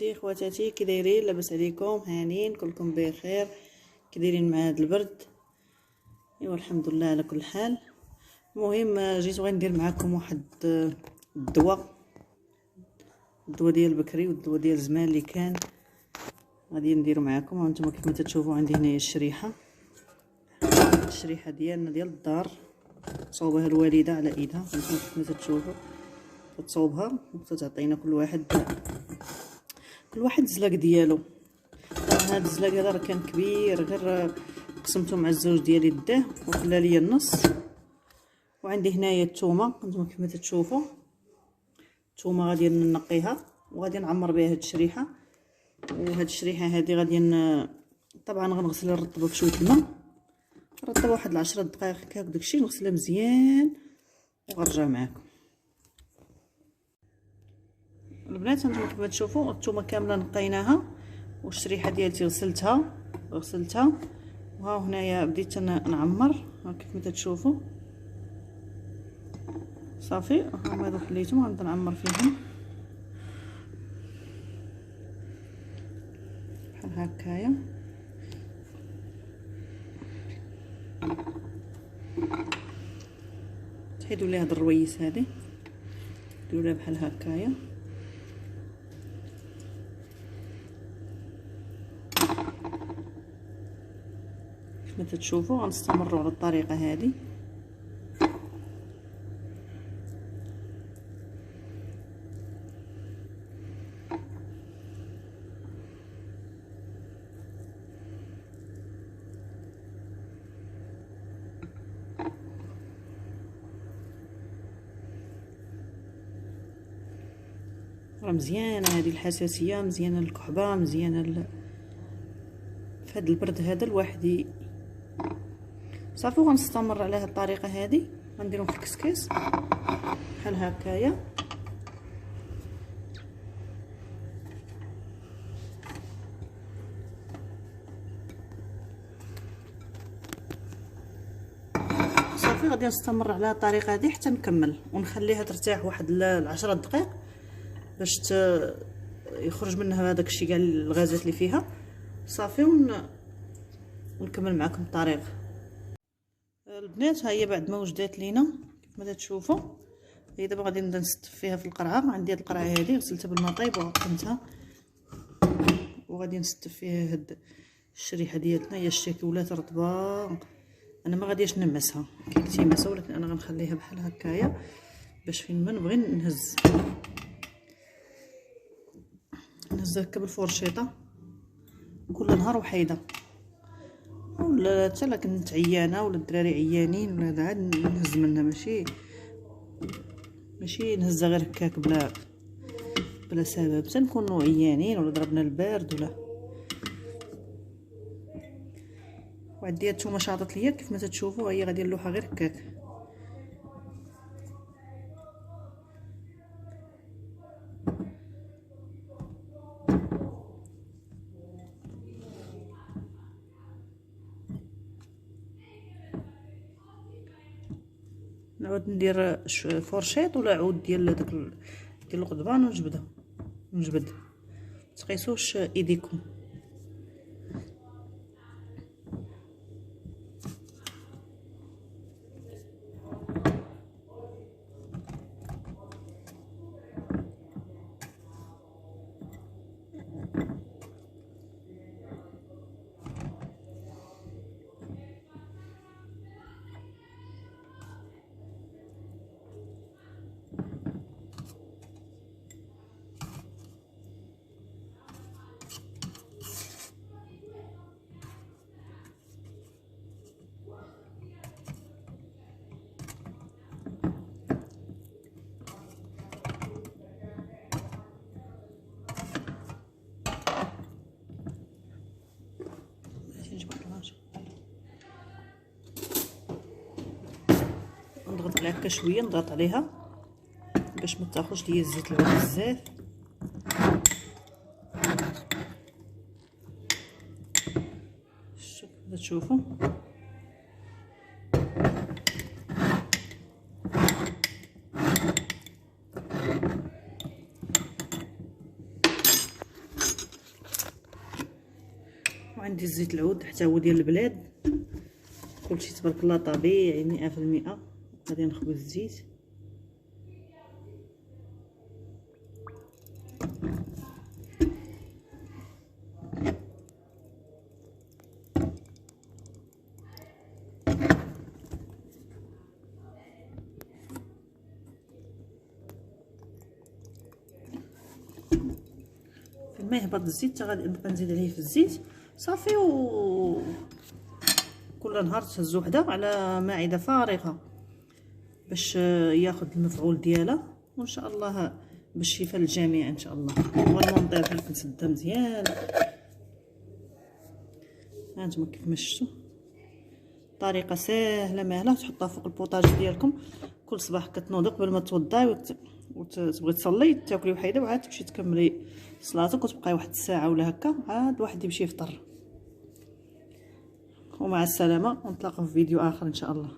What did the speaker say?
خواتاتي خواتاتي كي دايرين؟ لاباس عليكم؟ هانين كلكم بخير؟ كي دايرين مع هذا البرد؟ ايوا الحمد لله على كل حال. المهم جيت غندير معكم واحد الدواء ديال بكري والدواء ديال زمان اللي كان غادي نديرو معكم. وانتم كيف ما تشوفوا عندي هنايا الشريحه ديالنا ديال الدار تصوبها الوالده على ايدها. انتم كيف ما تشوفوا تصوبها وتعطينا كل واحد الزلاق ديالو. هذا الزلاق هذا راه كان كبير، غير قسمته مع الزوج ديالي داه وخلى لي النص. وعندي هنايا الثومه، انتم كيف ما تشوفوا الثومه غادي نقيها وغادي نعمر بها هاد الشريحه. وهاد الشريحه هذه غادي طبعا غنغسل الرطبه بشويه الماء، الرطبه واحد 10 دقائق هكاك داكشي، نغسلها مزيان وغنرجع معكم. البنات انتم كيف ما تشوفوا الثومه كامله نقيناها والشريحه ديالتي غسلتها وها هنايا بديت نعمر كيف ما تشوفوا. صافي هما هادو خليتهم غنبدا نعمر فيهم بحال هكايا. تحيدوا لي هاد الرويس هادي ديروا لها بحال هكايا. كما تشوفوا غنستمروا على الطريقه هذه. راه مزيانه هذه الحساسيه، مزيانه للكحبه، مزيانه في هذا البرد هذا الواحد صافي. وغنستمر على هذه الطريقه هذه، غنديرهم في الكسكيس بحال هكايا. صافي غادي نستمر على الطريقه هذه حتى نكمل ونخليها ترتاح واحد 10 دقائق باش يخرج منها هذاك الشيء كاع الغازات اللي فيها. صافي ونكمل معكم الطريقه. البنات ها هي بعد ما وجدات لينا كيف ما تشوفوا. هي دابا غادي نبدا نستف فيها في القرعه. عندي هاد القرعه هذه غسلتها بالماء طايب وعقمتها وغادي نستف فيها هاد الشريحه ديالتنا. هي الشاكولات رطبه، انا ما غاديش نمسها كيلتيمسها، ولكن انا غنخليها بحال هكايا باش فين ما نبغي نهز هكا بالفرشيطه كل نهار وحيده. ولا حتى لا كنت عيانه ولا الدراري عيانين ولا عاد نهز منها، ماشي نهزها غير هكاك بلا سبب، تنكونوا عيانين ولا ضربنا البرد ولا. وعندي هانتوما شاطت ليا كيف ما تشوفوا. هي غادي نلوحها غير هكاك. نعود ندير فرشيط ولا عود ديال داك ديال القضبان ونجبد. تقيسوش ايديكم. نضغط عليها هكا شويه، نضغط عليها باش ما تاخذش ليا الزيت العود بزاف. شوفوا تشوفوا وعندي الزيت العود حتى هو ديال البلاد، كلشي تبارك الله طبيعي 100%. غادي نخبز الزيت. فين ما يهبط الزيت حتى غادي نبقى نزيد عليه في الزيت صافي. و كل نهار تهزو وحده على ماعده فارغه باش ياخذ المفعول ديالها، وان شاء الله بالشفاء للجميع ان شاء الله. والمونطير بحال كنسدها مزيان. هانتوما كيف ما شفتوا طريقه ساهله ماهله، تحطها فوق البوطاج ديالكم كل صباح كتنوضي قبل ما توضاي وتبغي تصلي تاكلي وحيده، وعاد تمشي تكملي صلاتك وتبقاي واحد الساعه ولا هكا عاد واحد يمشي يفطر. ومع السلامه، ونتلاقاو في فيديو اخر ان شاء الله.